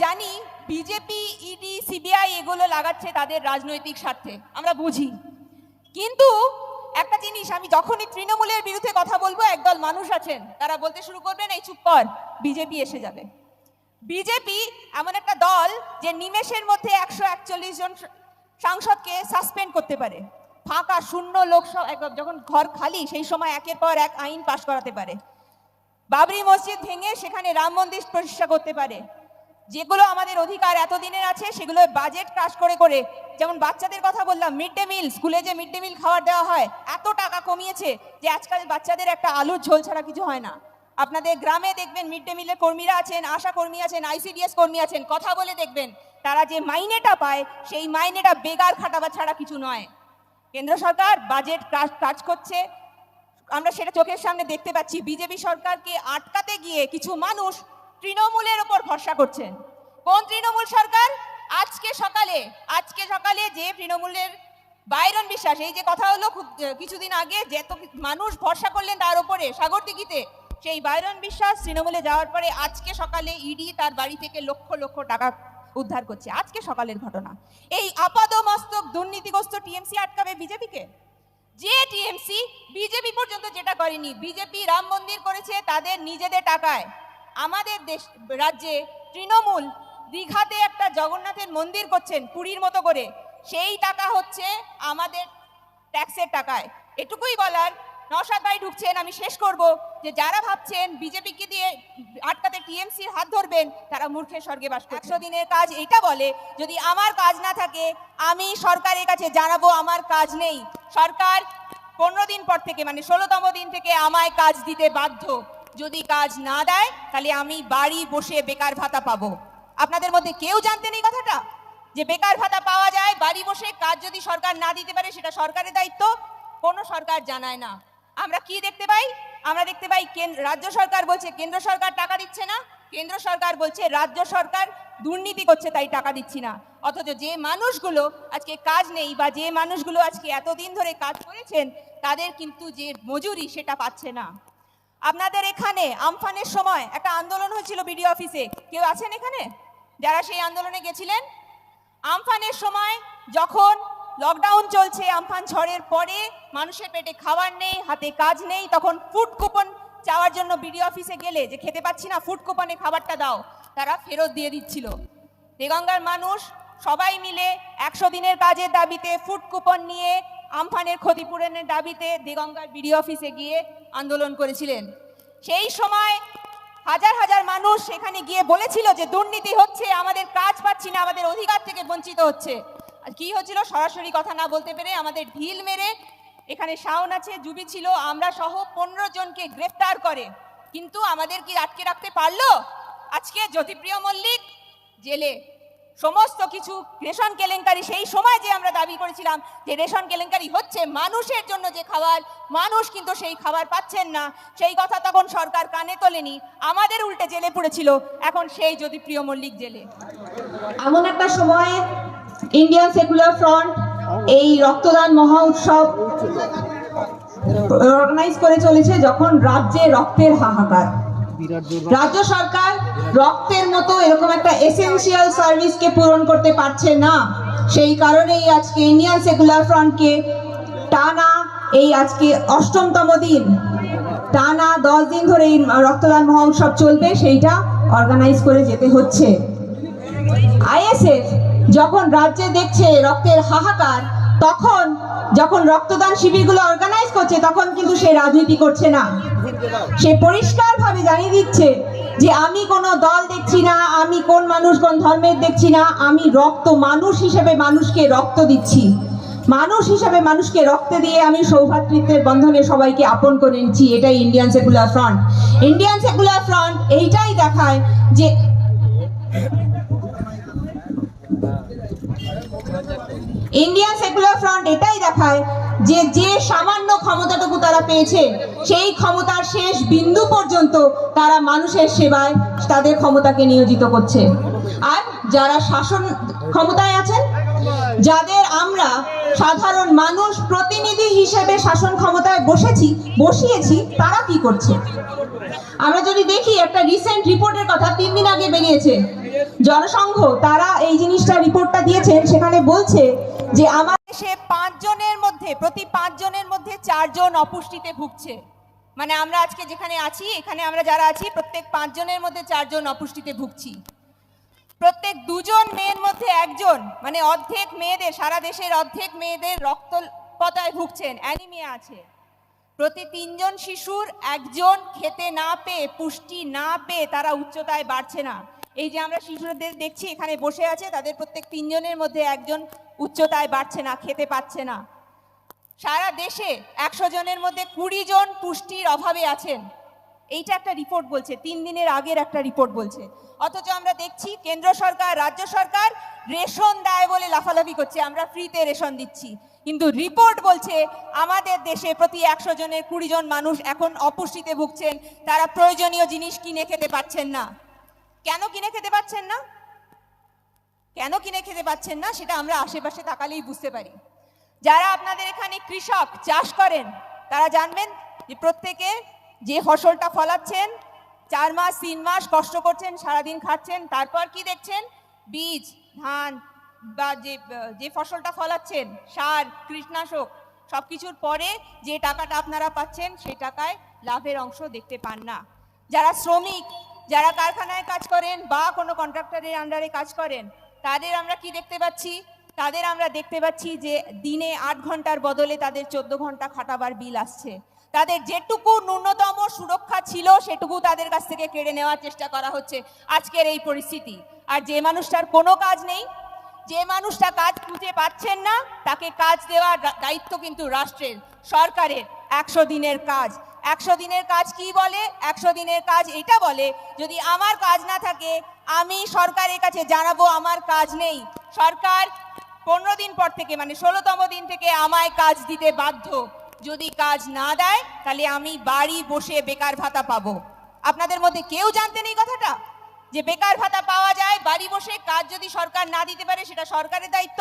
জানি BJP, ED, CBI এগুলো লাগাচ্ছে তাদের রাজনৈতিক স্বার্থে, আমরা বুঝি। কিন্তু একটা জিনিস, আমি যখনই তৃণমূলের বিরুদ্ধে কথা বলবো, একদল মানুষ আছেন তারা বলতে শুরু করবেন, এই চুপ কর, বিজেপি এসে যাবে। বিজেপি এমন একটা দল যে নিমেষের মধ্যে 141 জন সাংসদকে সাসপেন্ড করতে পারে। ফাঁকা শূন্য লোকসভা যখন ঘর খালি, সেই সময় একের পর এক আইন পাশ করাতে পারে। বাবরি মসজিদ ভেঙে সেখানে রাম মন্দির প্রতিষ্ঠা করতে পারে। যেগুলো আমাদের অধিকার এতদিনের আছে সেগুলো বাজেট ক্রাশ করে করে, যেমন বাচ্চাদের কথা বললাম, মিড ডে মিল, স্কুলে যে মিড ডে মিল খাবার দেওয়া হয় এত টাকা কমিয়েছে যে আজকাল বাচ্চাদের একটা আলুর ঝোল ছাড়া কিছু হয় না। আপনাদের গ্রামে দেখবেন মিড ডে মিলের কর্মীরা আছেন, আশা কর্মী আছেন, আইসিডিএস কর্মী আছেন, কথা বলে দেখবেন তারা যে মাইনেটা পায় সেই মাইনেটা বেকার খাটাবার ছাড়া কিছু নয়। কেন্দ্র সরকার বাজেট কাজ করছে, আমরা সেটা চোখের সামনে দেখতে পাচ্ছি। বিজেপি সরকারকে আটকাতে গিয়ে কিছু মানুষ তৃণমূলের ওপর ভরসা করছেন। কোন তৃণমূল সরকার? আজকে সকালে যে তৃণমূলের বাইরন বিশ্বাস, এই যে কথা হলো কিছুদিন আগে, যে এত মানুষ ভরসা করলেন তার উপরে সাগরদিঘিতে, সেই বাইরন বিশ্বাস তৃণমূলে যাওয়ার পরে আজকে সকালে ইডি তার বাড়ি থেকে লক্ষ লক্ষ টাকা উদ্ধার করছে। আজকে সকালের ঘটনা। এই আপাদমস্তক দুর্নীতিগ্রস্ত টিএমসি আটকাবে বিজেপিকে? যে টিএমসি বিজেপি পর্যন্ত যেটা করেনি, বিজেপি রাম মন্দির করেছে তাদের নিজেদের টাকায়। আমাদের দেশ রাজ্যে তৃণমূল দীঘাতে একটা জগন্নাথের মন্দির করছেন পুরীর মতো করে, সেই টাকা হচ্ছে আমাদের ট্যাক্সের টাকায়। এটুকুই বলার। নওশাদ ভাই ঢুকছেন, আমি শেষ করব, যে যারা ভাবছেন বিজেপিকে দিয়ে আটকাতে টিএমসির হাত ধরবেন, তারা মূর্খের স্বর্গে বাস করছে। 100 দিনের কাজ এইটা বলে, যদি আমার কাজ না থাকে আমি সরকারের কাছে জানাবো আমার কাজ নেই। সরকার 15 দিন পর থেকে, মানে 16তম দিন থেকে আমায় কাজ দিতে বাধ্য। যদি কাজ না দেয় তাহলে আমি বাড়ি বসে বেকার ভাতা পাবো। আপনাদের মধ্যে কেউ জানতেন এই কথাটা, যে বেকার ভাতা পাওয়া যায় বাড়ি বসে? কাজ যদি সরকার না দিতে পারে সেটা সরকারের দায়িত্ব, কোনো সরকার জানায় না। আমরা কি দেখতে পাই? আমরা দেখতে পাই রাজ্য সরকার বলছে কেন্দ্র সরকার টাকা দিচ্ছে না, কেন্দ্র সরকার বলছে রাজ্য সরকার দুর্নীতি করছে তাই টাকা দিচ্ছি না। অথচ যে মানুষগুলো আজকে কাজ নেই, বা যে মানুষগুলো আজকে এতদিন ধরে কাজ করেছেন, তাদের কিন্তু যে মজুরি সেটা পাচ্ছে না। আপনাদের এখানে আমফানের সময় একটা আন্দোলন হয়েছিল বিডিও অফিসে, কেউ আছেন এখানে যারা সেই আন্দোলনে গেছিলেন? আমফানের সময় যখন লকডাউন চলছে, আমফান ঝড়ের পরে মানুষের পেটে খাবার নেই, হাতে কাজ নেই, তখন ফুড কুপন চাওয়ার জন্য বিডিও অফিসে গেলে, যে খেতে পাচ্ছি না ফুড কুপনে খাবারটা দাও, তারা ফেরত দিয়ে দিচ্ছিল। দেগঙ্গার মানুষ সবাই মিলে 100 দিনের কাজের দাবিতে, ফুড কুপন নিয়ে, আমফানের ক্ষতিপূরণের দাবিতে দেগঙ্গার বিডিও অফিসে গিয়ে আন্দোলন করেছিলেন। সেই সময় হাজার হাজার মানুষ সেখানে গিয়ে বলেছিল যে দুর্নীতি হচ্ছে, আমাদের কাজ পাচ্ছি না, আমাদের অধিকার থেকে বঞ্চিত হচ্ছে। আর কি হচ্ছিল? সরাসরি কথা না বলতে পেরে আমাদের ঢিল মেরে, এখানে শাওন আছে, জুবি ছিল, আমরা সহ 15 জনকে গ্রেফতার করে। কিন্তু আমাদের কি আটকে রাখতে পারলো? আজকে জ্যোতিপ্রিয় মল্লিক জেলে। সমস্ত কিছু রেশন কেলেঙ্কারি, সেই সময় যে আমরা দাবি করেছিলাম যে রেশন কেলেঙ্কারি হচ্ছে, মানুষের জন্য যে খাবার, মানুষ কিন্তু সেই খাবার পাচ্ছেন না, সেই কথা তখন সরকার কানে তোলেনি, আমাদের উল্টে জেলে পড়েছিল। এখন সেই জ্যোতিপ্রিয় মল্লিক জেলে। এমন একটা সময় ইন্ডিয়ান সেকুলার ফ্রন্ট এই রক্তদান মহা উৎসব অর্গানাইজ করে চলেছে, যখন রাজ্যে রক্তের হাহাকার। রাজ্য সরকার রক্তের মতো এরকম একটা এসেনশিয়াল সার্ভিসকে পূরণ করতে পারছে না। সেই কারণেই আজকে ইন্ডিয়ান সেকুলার ফ্রন্টকে টানা, এই আজকে 8তম দিন, টানা 10 দিন ধরে এই রক্তদান মহা উৎসব চলবে, সেইটা অর্গানাইজ করে যেতে হচ্ছে। আইএসএফ যখন রাজ্যে দেখছে রক্তের হাহাকার, তখন যখন রক্তদান শিবিরগুলো অর্গানাইজ করছে, তখন কিন্তু সে রাজনীতি করছে না। সে পরিষ্কারভাবে জানিয়ে দিচ্ছে যে আমি কোনো দল দেখছি না, আমি কোন মানুষ কোন ধর্মের দেখছি না, আমি মানুষ হিসেবে মানুষকে রক্ত দিচ্ছি। মানুষ হিসেবে মানুষকে রক্ত দিয়ে আমি সৌভ্রাতৃত্বের বন্ধনে সবাইকে আপন করে নিচ্ছি। এটাই Indian secular front. Indian secular front এইটাই দেখায় যে ইন্ডিয়ান সেকুলার ফ্রন্ট এটাই দেখায় যে যে সামান্য ক্ষমতাটুকু তারা পেয়েছে, সেই ক্ষমতার শেষ বিন্দু পর্যন্ত তারা মানুষের সেবায় তাদের ক্ষমতাকে নিয়োজিত করছে। আর যারা শাসন ক্ষমতায় আছেন, যাদের আমরা সাধারণ মানুষ প্রতিনিধি হিসেবে শাসন ক্ষমতায় বসিয়েছি তারা কি করছে? আমরা যদি দেখি একটা রিসেন্ট রিপোর্টের কথা 3 দিন আগে বেরিয়েছে জনসংঘ, তারা এই জিনিসটা রিপোর্টটা দিয়েছেন, সেখানে বলছে যে আমার দেশে 5 জনের মধ্যে প্রতি 5 জনের মধ্যে 4 জন অপুষ্টিতে ভুগছে। মানে আমরা আজকে যেখানে আছি, এখানে আমরা যারা আছি প্রত্যেক 5 জনের মধ্যে 4 জন অপুষ্টিতে ভুগছি। প্রত্যেক 2 জন মেয়ের মধ্যে 1 জন, মানে অর্ধেক মেয়েদের, সারা দেশের অর্ধেক মেয়েদের রক্তল্পতায় ভুগছেন, অ্যানিমিয়া আছে। প্রতি 3 জন শিশুর 1 জন খেতে না পেয়ে, পুষ্টি না পেয়ে তারা উচ্চতায় বাড়ছে না। এই যে আমরা শিশুদের দেখছি এখানে বসে আছে, তাদের প্রত্যেক 3 জনের মধ্যে 1 জন উচ্চতায় বাড়ছে না, খেতে পাচ্ছে না। সারা দেশে 100 জনের মধ্যে 20 জন পুষ্টির অভাবে আছেন। এইটা একটা রিপোর্ট বলছে, 3 দিনের আগের একটা রিপোর্ট বলছে। অথচ আমরা দেখছি কেন্দ্র সরকার, রাজ্য সরকার রেশন দেয় বলে লাফালাফি করছে, আমরা ফ্রিতে রেশন দিচ্ছি। কিন্তু রিপোর্ট বলছে আমাদের দেশে প্রতি 100 জনের 20 জন মানুষ এখন অপুষ্টিতে ভুগছেন, তারা প্রয়োজনীয় জিনিস কিনে খেতে পাচ্ছেন না। কেন কিনে খেতে পাচ্ছেন না? কেন কিনে খেতে পাচ্ছেন না সেটা আমরা আশেপাশে তাকালেই বুঝতে পারি। যারা আপনাদের এখানে কৃষক চাষ করেন তারা জানবেন যে প্রত্যেকে যে ফসলটা ফলাচ্ছেন 4 মাস 3 মাস কষ্ট করছেন, সারাদিন খাচ্ছেন, তারপর কি দেখছেন? বীজ, ধান বা যে ফসলটা ফলাচ্ছেন, সার, কীটনাশক সবকিছুর পরে যে টাকাটা আপনারা পাচ্ছেন সেই টাকায় লাভের অংশ দেখতে পান না। যারা শ্রমিক, যারা কারখানায় কাজ করেন বা কোনো কন্ট্রাক্টরের আন্ডারে কাজ করেন, তাদের আমরা কি দেখতে পাচ্ছি? তাদের আমরা দেখতে পাচ্ছি যে দিনে 8 ঘন্টার বদলে তাদের 14 ঘন্টা খাটাবার বিল আসছে। তাদের যেটুকু ন্যূনতম সুরক্ষা ছিল সেটুকু তাদের কাছ থেকে কেড়ে নেওয়ার চেষ্টা করা হচ্ছে আজকের এই পরিস্থিতি। আর যে মানুষটার কোনো কাজ নেই, যে মানুষটা কাজ খুঁজে পাচ্ছেন না, তাকে কাজ দেওয়ার দায়িত্ব কিন্তু রাষ্ট্রের, সরকারের। 100 দিনের কাজ, 100 দিনের কাজ কি বলে? 100 দিনের কাজ এটা বলে, যদি আমার কাজ না থাকে আমি সরকারের কাছে জানাবো আমার কাজ নেই, সরকার 15 দিন পর থেকে মানে 16তম দিন থেকে আমায় কাজ দিতে বাধ্য। যদি কাজ না দেয় তাহলে আমি বাড়ি বসে বেকার ভাতা পাবো। আপনাদের মধ্যে কেউ জানতেন এই কথাটা যে বেকার ভাতা পাওয়া যায় বাড়ি বসে? কাজ যদি সরকার না দিতে পারে সেটা সরকারের দায়িত্ব,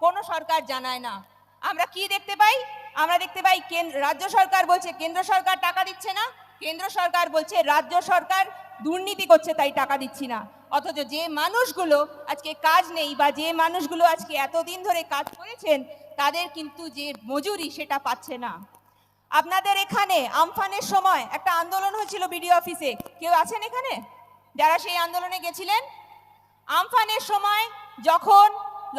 কোনো সরকার জানায় না। আমরা কি দেখতে পাই? আমরা দেখতে পাই রাজ্য সরকার বলছে কেন্দ্র সরকার টাকা দিচ্ছে না, কেন্দ্র সরকার বলছে রাজ্য সরকার দুর্নীতি করছে তাই টাকা দিচ্ছি না। অথচ যে মানুষগুলো আজকে কাজ নেই বা যে মানুষগুলো আজকে এতদিন ধরে কাজ করেছেন তাদের কিন্তু যে মজুরি সেটা পাচ্ছে না। আপনাদের এখানে আমফানের সময় একটা আন্দোলন হয়েছিল বিডিও অফিসে, কেউ আছেন এখানে যারা সেই আন্দোলনে গেছিলেন? আমফানের সময় যখন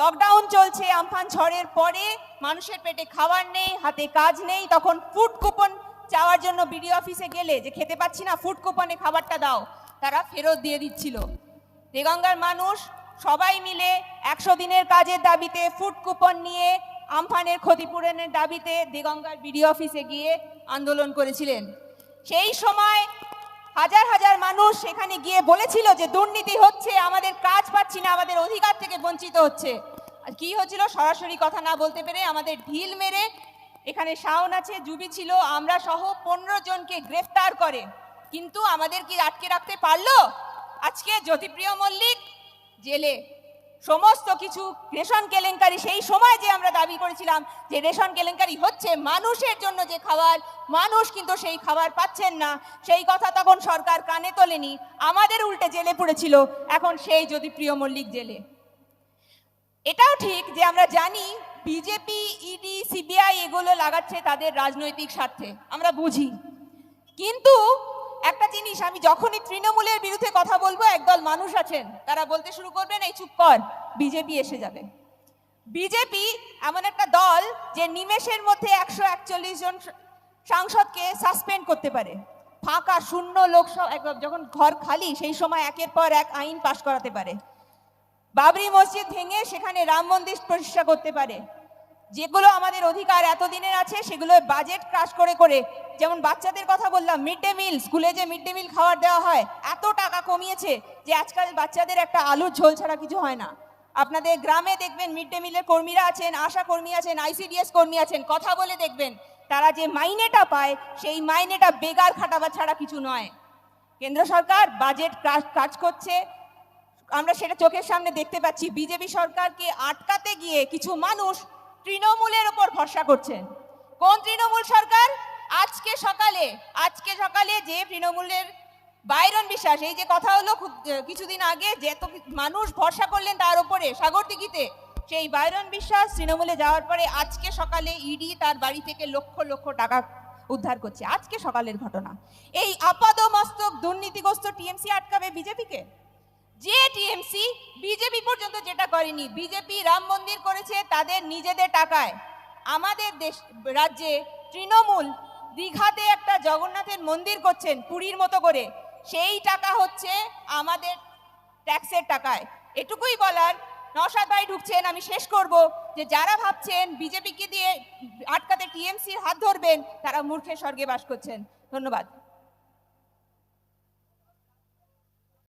লকডাউন চলছে, আমফান ঝড়ের পরে মানুষের পেটে খাবার নেই, হাতে কাজ নেই, তখন ফুড কুপন চাওয়ার জন্য বিডিও অফিসে গেলে যে খেতে পাচ্ছি না, ফুড কুপনে খাবারটা দাও, তারা ফেরত দিয়ে দিচ্ছিল। দেগঙ্গার মানুষ সবাই মিলে 100 দিনের কাজের দাবিতে, ফুড কুপন নিয়ে, আমফানের ক্ষতিপূরণের দাবিতে দেগঙ্গার বিডিও অফিসে গিয়ে আন্দোলন করেছিলেন। সেই সময় হাজার হাজার মানুষ সেখানে গিয়ে বলেছিল যে দুর্নীতি হচ্ছে, আমাদের কাজ পাচ্ছি না, আমাদের অধিকার থেকে বঞ্চিত হচ্ছে। আর কি হচ্ছিল? সরাসরি কথা না বলতে পেরে আমাদের ঢিল মেরে, এখানে শাওন আছে, জুবি ছিল, আমরা সহ 15 জনকে গ্রেফতার করে। কিন্তু আমাদের কি আটকে রাখতে পারলো? আজকে জ্যোতিপ্রিয় মল্লিক জেলে, সমস্ত কিছু রেশন কেলেঙ্কারি। সেই সময় যে আমরা দাবি করেছিলাম যে রেশন কেলেঙ্কারি হচ্ছে, মানুষের জন্য যে খাবার, মানুষ কিন্তু সেই খাবার পাচ্ছেন না, সেই কথা তখন সরকার কানে তোলেনি, আমাদের উল্টে জেলে পড়েছিল। এখন সেই জ্যোতিপ্রিয় মল্লিক জেলে। এটাও ঠিক যে আমরা জানি বিজেপি, ইডি, সিবিআই এগুলো লাগাচ্ছে তাদের রাজনৈতিক স্বার্থে, আমরা বুঝি। কিন্তু একটা জিনিস, আমি যখনই তৃণমূলের বিরুদ্ধে কথা বলবো একদল মানুষ আছেন তারা বলতে শুরু করবেন এই চুপ কর, বিজেপি এসে যাবে। বিজেপি এমন একটা দল যে নিমেষের মধ্যে 141 জন সাংসদকে সাসপেন্ড করতে পারে। ফাঁকা শূন্য লোকসভা যখন ঘর খালি সেই সময় একের পর এক আইন পাশ করাতে পারে। বাবরি মসজিদ ভেঙে সেখানে রাম মন্দির প্রতিষ্ঠা করতে পারে। যেগুলো আমাদের অধিকার এতদিনের আছে সেগুলো বাজেট ক্রাশ করে করে, যেমন বাচ্চাদের কথা বললাম, মিড ডে মিল, স্কুলে যে মিড ডে মিল খাবার দেওয়া হয় এত টাকা কমিয়েছে যে আজকাল বাচ্চাদের একটা আলুর ঝোল ছাড়া কিছু হয় না। আপনাদের গ্রামে দেখবেন মিড ডে মিলের কর্মীরা আছেন, আশা কর্মী আছেন, আইসিডিএস কর্মী আছেন, কথা বলে দেখবেন তারা যে মাইনেটা পায় সেই মাইনেটা বেগার খাটাবার ছাড়া কিছু নয়। কেন্দ্র সরকার বাজেট কাজ করছে, আমরা সেটা চোখের সামনে দেখতে পাচ্ছি, বিজেপি সরকারকে আটকাতে গিয়ে কিছু মানুষ তৃণমূলের ওপর ভরসা করছেন। কোন তৃণমূল সরকার? আজকে সকালে যে তৃণমূলের বাইরন বিশ্বাস, এই যে কথা হলো কিছুদিন আগে, যে এত মানুষ ভরসা করলেন তার উপরে সাগরদিঘিতে, সেই বাইরন বিশ্বাস তৃণমূলে যাওয়ার পরে আজকে সকালে ইডি তার বাড়ি থেকে লক্ষ লক্ষ টাকা উদ্ধার করছে। আজকে সকালের ঘটনা। এই আপাদমস্তক দুর্নীতিগ্রস্ত টিএমসি আটকাবে বিজেপিকে? যে টিএমসি বিজেপি পর্যন্ত যেটা করেনি, বিজেপি রাম মন্দির করেছে তাদের নিজেদের টাকায়। আমাদের দেশ রাজ্যে তৃণমূল দীঘাতে একটা জগন্নাথের মন্দির করছেন পুরীর মতো করে, সেই টাকা হচ্ছে আমাদের ট্যাক্সের টাকায়। এটুকুই বলার। নওশাদ ভাই ঢুকছেন, আমি শেষ করব, যে যারা ভাবছেন বিজেপিকে দিয়ে আটকাতে টিএমসির হাত ধরবেন, তারা মূর্খের স্বর্গে বাস করছেন। ধন্যবাদ।